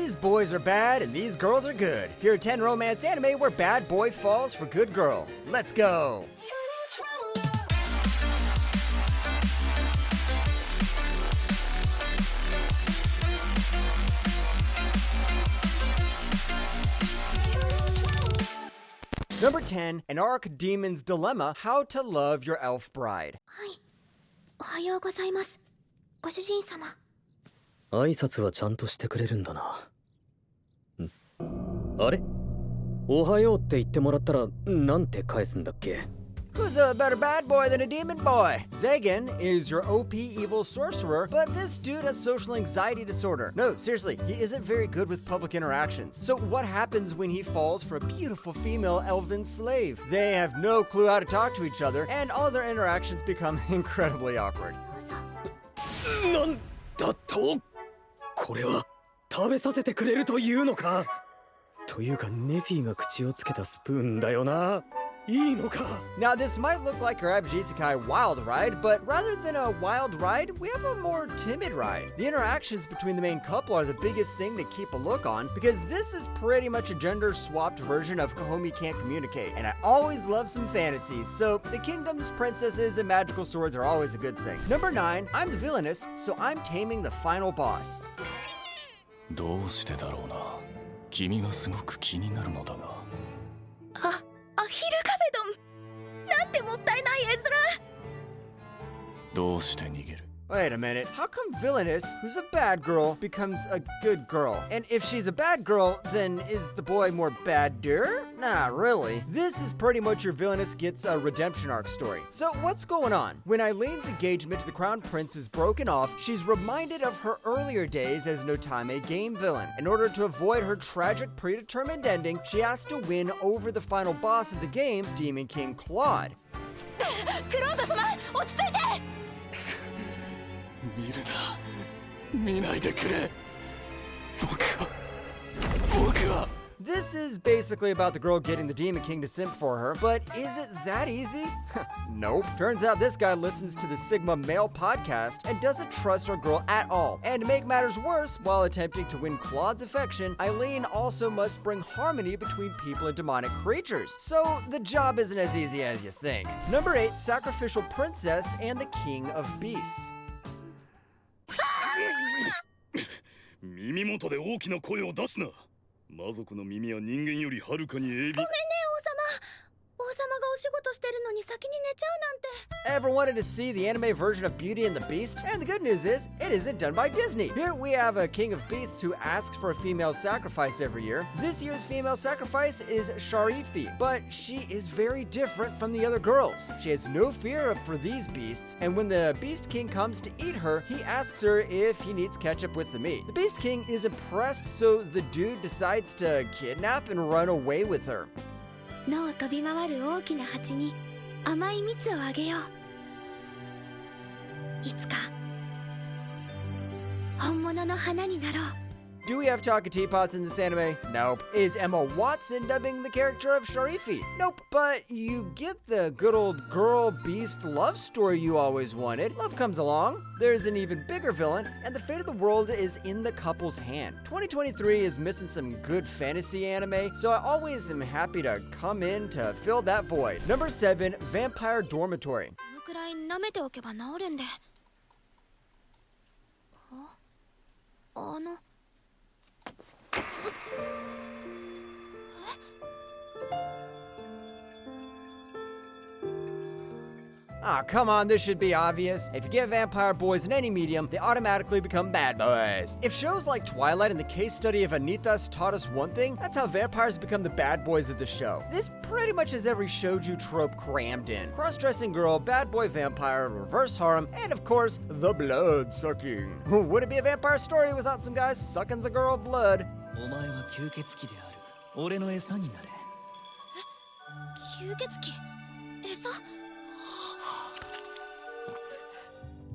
These boys are bad and these girls are good. Here are 10 romance anime where bad boy falls for good girl. Let's go! Number 10, An Archdemon's Dilemma, How to Love Your Elf Bride. はい。おはようございます。ご主人様。挨拶はちゃんとしてくれるんだな。あれ？おはようって言ってもらったらなんて返すんだっけ？ Who's a better bad boy than a demon boy? Zagan is your OP evil sorcerer, but this dude has social anxiety disorder. No, seriously, he isn't very good with public interactions. So what happens when he falls for a beautiful female elven slave? They have no clue how to talk to each other, and all their interactions become incredibly awkward. なんだと？これは食べさせてくれるというのか？というかネフィが口をつけたスプーンだよな。いいのか？ Now this might look like your average isekai wild ride, but rather than a wild ride, we have a more timid ride. The interactions between the main couple are the biggest thing to keep a look on, because this is pretty much a gender-swapped version of Kohomi Can't Communicate, and I always love some fantasies, so the kingdoms, princesses, and magical swords are always a good thing. Number 9, I'm the villainess, so I'm taming the final boss. どうしてだろうな。君がすごく気になるのだが。アヒルカベドン。なんてもったいない絵面。どうして逃げる？ Wait a minute, how come villainess, who's a bad girl, becomes a good girl? And if she's a bad girl, then is the boy more badder? Nah, really. This is pretty much your villainess gets a redemption arc story. So what's going on? When Eileen's engagement to the Crown Prince is broken off, she's reminded of her earlier days as an Otame game villain. In order to avoid her tragic predetermined ending, she has to win over the final boss of the game, Demon King Claude. クロード様、落ち着いて。見るな。見ないでくれ。僕は。 This is basically about the girl getting the Demon King to simp for her, but is it that easy? Nope. Turns out this guy listens to the Sigma Male podcast and doesn't trust our girl at all. And to make matters worse, while attempting to win Claude's affection, Eileen also must bring harmony between people and demonic creatures. So the job isn't as easy as you think. Number 8, Sacrificial Princess and the King of Beasts. 耳元で大きな声を出すな。魔族の耳は人間よりはるかに鋭利。ごめんね、王様。王様がお仕事してるのに先に寝ちゃうなんて。 Ever wanted to see the anime version of Beauty and the Beast? And the good news is, it isn't done by Disney. Here we have a king of beasts who asks for a female sacrifice every year. This year's female sacrifice is Sharifi, but she is very different from the other girls. She has no fear for these beasts, and when the Beast King comes to eat her, he asks her if he needs ketchup with the meat. The Beast King is impressed, so the dude decides to kidnap and run away with her. 野を飛び回る大きな蜂に甘い蜜をあげよう。いつか本物の花になろう。 Do we have talking teapots in this anime? Nope. Is Emma Watson dubbing the character of Sharifi? Nope. But you get the good old girl-beast love story you always wanted. Love comes along. There's an even bigger villain, and the fate of the world is in the couple's hand. 2023 is missing some good fantasy anime, so I always am happy to come in to fill that void. Number 7, Vampire Dormitory. このくらい舐めておけば治るんで。あの。Ah, come on, this should be obvious. If you get vampire boys in any medium, they automatically become bad boys. If shows like Twilight and the case study of Anitas taught us one thing, that's how vampires become the bad boys of the show. This pretty much has every shoujo trope crammed in. Cross-dressing girl, bad boy vampire, reverse harem, and of course, the blood sucking. Would it be a vampire story without some guys sucking the girl blood? お前は吸血鬼である。俺の餌になれ。吸血鬼餌。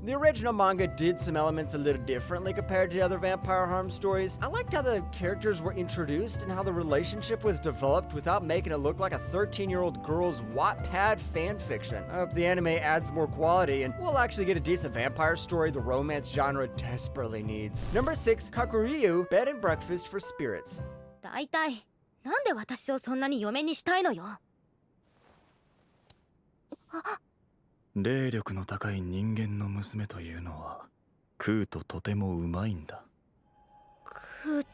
The original manga did some elements a little differently compared to other vampire harm stories. I liked how the characters were introduced and how the relationship was developed without making it look like a 13-year-old girl's Wattpad fanfiction. I hope the anime adds more quality and we'll actually get a decent vampire story the romance genre desperately needs. Number 6, Kakuryu, Bed and Breakfast for Spirits. だいたいなんで私をそんなに嫁にしたいのよ。霊力の高い人間の娘というのは食うととてもうまいんだ。食うって。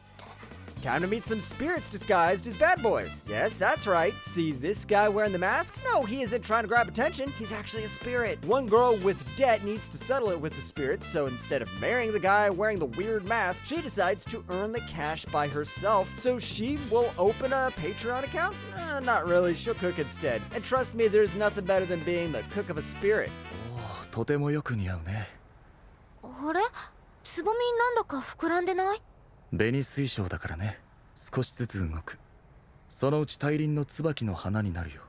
Time to meet some spirits disguised as bad boys. Yes, that's right. See this guy wearing the mask? No, he isn't trying to grab attention. He's actually a spirit. One girl with debt needs to settle it with the spirits, so instead of marrying the guy wearing the weird mask, she decides to earn the cash by herself. So she will open a Patreon account? Not really. She'll cook instead. And trust me, there's nothing better than being the cook of a spirit. おお、とてもよく似合うね。あれつぼみなんだか膨らんでない？紅水晶だからね。少しずつ動く。そのうち大輪の椿の花になるよ。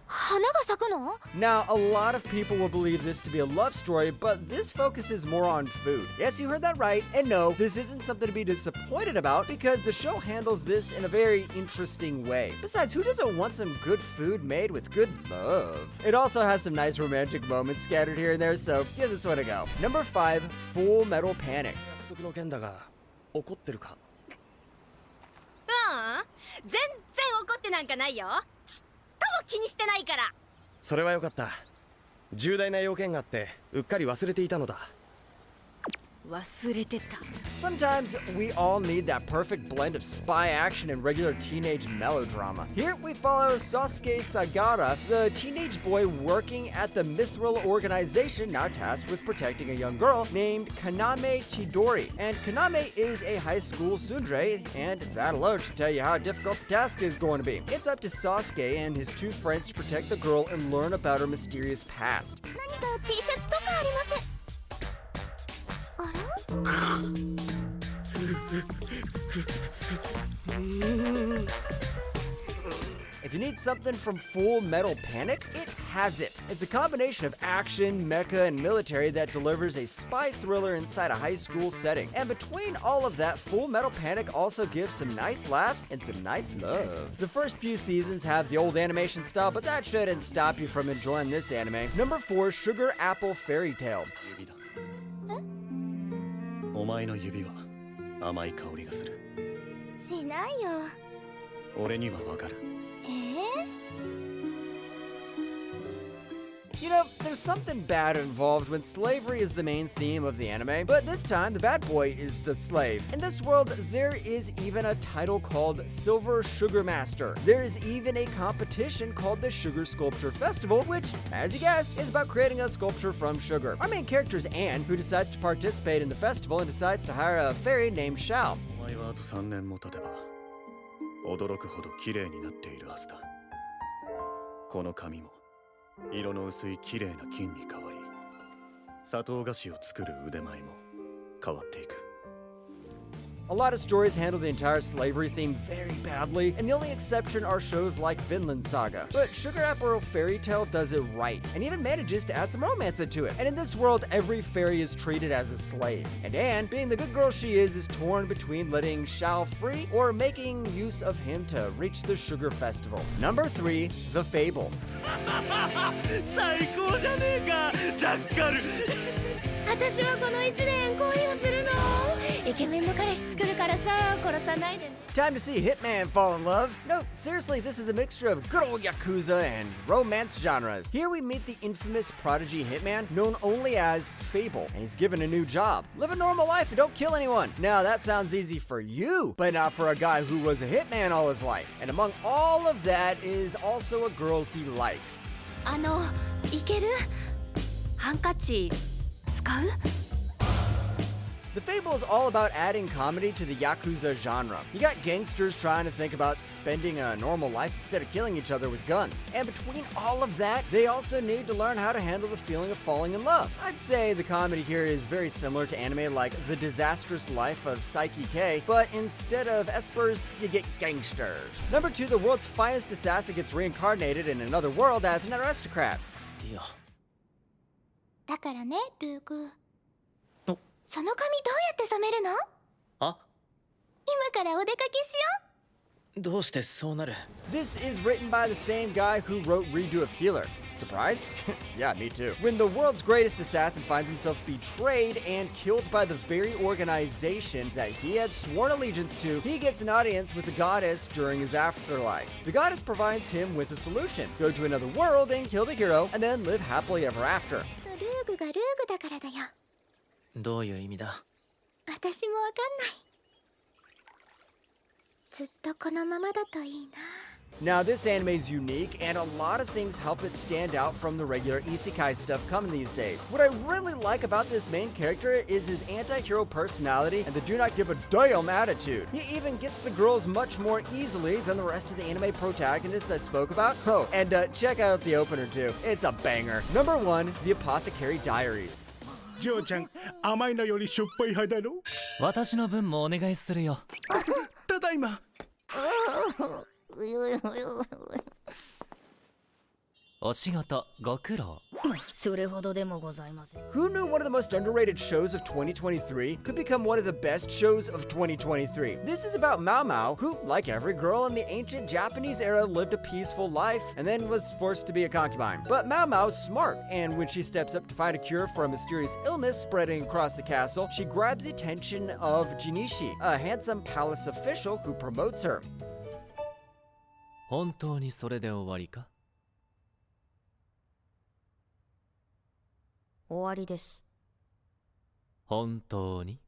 花が咲くの？ Now, a lot of people will believe this to be a love story, but this focuses more on food. Yes, you heard that right. And no, this isn't something to be disappointed about because the show handles this in a very interesting way. Besides, who doesn't want some good food made with good love? It also has some nice romantic moments scattered here and there, so give this one a go. Number 5, Full Metal Panic. 約束の件だが怒ってるか？全然怒ってなんかないよ。ちっとも気にしてないから。それはよかった。重大な用件があってうっかり忘れていたのだ。忘れてた。 Sometimes we all need that perfect blend of spy action and regular teenage melodrama. Here we follow Sasuke Sagara, the teenage boy working at the Mithril organization now tasked with protecting a young girl named Kaname Chidori. And Kaname is a high school tsundere, and that alone should tell you how difficult the task is going to be. It's up to Sasuke and his two friends to protect the girl and learn about her mysterious past. 何か T シャツとかあります？あら？ If you need something from Full Metal Panic, it has it. It's a combination of action, mecha, and military that delivers a spy thriller inside a high school setting. And between all of that, Full Metal Panic also gives some nice laughs and some nice love. The first few seasons have the old animation style, but that shouldn't stop you from enjoying this anime. Number 4, Sugar Apple Fairy Tale. お前の指は甘い香りがする。しないよ。俺にはわかる。You know, there's something bad involved when slavery is the main theme of the anime, but this time the bad boy is the slave. In this world, there is even a title called Silver Sugar Master. There is even a competition called the Sugar Sculpture Festival, which, as you guessed, is about creating a sculpture from sugar. Our main character is Anne, who decides to participate in the festival and decides to hire a fairy named Shao. お前はあと3年も経てば驚くほど綺麗になっているはずだ。この髪も色の薄い綺麗な金に変わり、砂糖菓子を作る腕前も変わっていく。 A lot of stories handle the entire slavery theme very badly, and the only exception are shows like Vinland Saga. But Sugar Apple Fairy Tale does it right, and even manages to add some romance into it. And in this world, every fairy is treated as a slave. And Anne, being the good girl she is torn between letting Shao free or making use of him to reach the Sugar Festival. Number 3, The Fable. 最高じゃねえか、ジャッカル。私はこの1年恋をするの。イケメンの彼氏作るからさ、殺さないでね。 Time to see Hitman fall in love. No, seriously, this is a mixture of good old Yakuza and romance genres. Here we meet the infamous prodigy hitman known only as Fable, and he's given a new job. Live a normal life and don't kill anyone. Now, that sounds easy for you, but not for a guy who was a hitman all his life. And among all of that is also a girl he likes. いける？ハンカチ使う？ The Fable is all about adding comedy to the Yakuza genre. You got gangsters trying to think about spending a normal life instead of killing each other with guns. And between all of that, they also need to learn how to handle the feeling of falling in love. I'd say the comedy here is very similar to anime like The Disastrous Life of Psyche K, but instead of espers, you get gangsters. Number 2, the world's finest assassin gets reincarnated in another world as an aristocrat. いや、だからね、ルーク。おその髪どうやって染めるの？あ、今からお出かけしよう。どうしてそうなる？ This is written by the same guy who wrote Redo a Feeler. Surprised? Yeah, me too. When the world's greatest assassin finds himself betrayed and killed by the very organization that he had sworn allegiance to, he gets an audience with the goddess during his afterlife. The goddess provides him with a solution: go to another world and kill the hero, and then live happily ever after. ルークがルークだからだよ。どういう意味だ？私もわかんない。ずっとこのままだといいな。Now, this anime is unique, and a lot of things help it stand out from the regular isekai stuff coming these days. What I really like about this main character is his anti-hero personality and the do not give a damn attitude. He even gets the girls much more easily than the rest of the anime protagonists I spoke about. Oh, and check out the opener too. It's a banger. Number 1, The Apothecary Diaries. ジョーちゃん、甘いのよりしょっぱい派だろ？私の分もお願いするよ。ただいま。お仕事ご苦労。それほどでもございません。 Who knew one of the most underrated shows of 2023 could become one of the best shows of 2023? This is about Mao Mao, who, like every girl in the ancient Japanese era, lived a peaceful life and then was forced to be a concubine. But Mao Mao's smart, and when she steps up to find a cure for a mysterious illness spreading across the castle, she grabs the attention of Jinishi, a handsome palace official who promotes her. 本当にそれで終わりか？終わりです。本当に？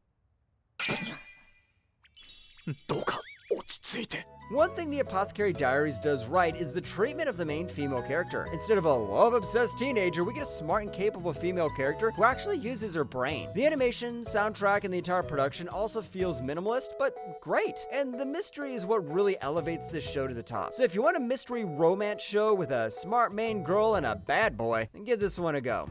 どうか落ち着いて。 One thing the Apothecary Diaries does right is the treatment of the main female character. Instead of a love-obsessed teenager, we get a smart and capable female character who actually uses her brain. The animation, soundtrack, and the entire production also feels minimalist, but great. And the mystery is what really elevates this show to the top. So if you want a mystery romance show with a smart main girl and a bad boy, then give this one a go.